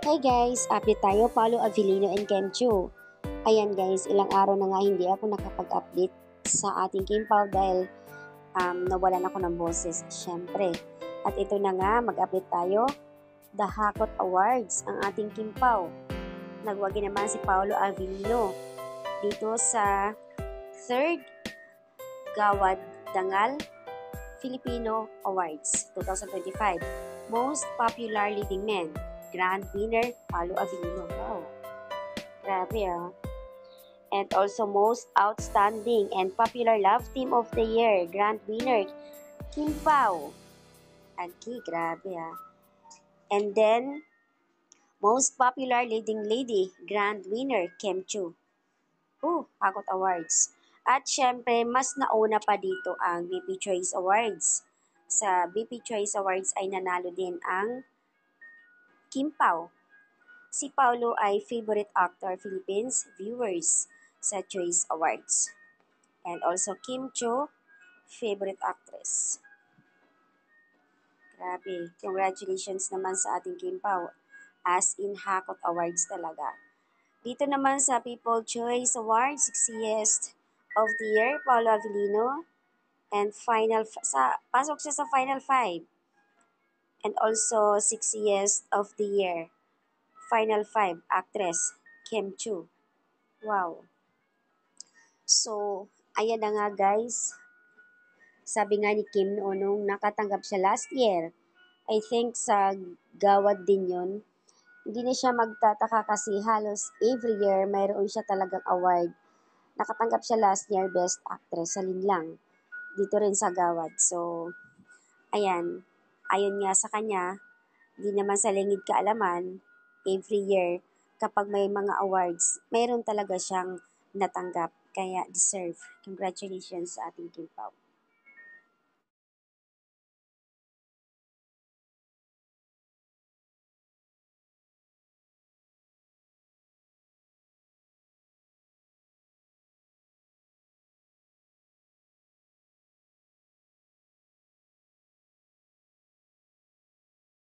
Hi guys, update tayo, Paolo Avellino and Kem Chiu. Ayan guys, ilang araw na nga hindi ako nakapag-update sa ating Kim Pao dahil nawalan ako ng boses, syempre. At ito na nga, mag-update tayo, The Hakot Awards, ang ating Kim Pao. Nagwagi naman si Paolo Avellino dito sa 3rd Gawad Dangal Filipino Awards 2025. Most Popular Leading Men. Grand winner, Paolo Avellino. Wow. Grabe ah. And also Most Outstanding and Popular Love Team of the Year. Grand winner, Kim Pao. And grabe ah. And then, Most Popular Leading Lady. Grand winner, Kem Chiu. Hakot Awards. At syempre, mas nauna pa dito ang BP Choice Awards. Sa BP Choice Awards ay nanalo din ang Kim Pao. Si Paolo ay Favorite Actor Philippines viewers sa Choice Awards. And also Kim Chiu, Favorite Actress. Grabe, congratulations naman sa ating Kim Pao. As in Hakot Awards talaga. Dito naman sa People Choice Awards, 60th of the Year, Paolo Avellino. And pasok siya sa Final 5. And also 60th of the Year, Final 5, Actress, Kem Chiu. Wow. So, ayan na nga guys. Sabi nga ni Kim noon nung nakatanggap siya last year, I think sa Gawad din yun, hindi na siya magtataka kasi halos every year mayroon siya talagang award. Nakatanggap siya last year Best Actress sa Linlang. Dito rin sa Gawad. So, ayan. Ayon nga sa kanya, di naman sa lingid kaalaman, every year, kapag may mga awards, mayroon talaga siyang natanggap. Kaya deserve. Congratulations sa ating Kim Pao.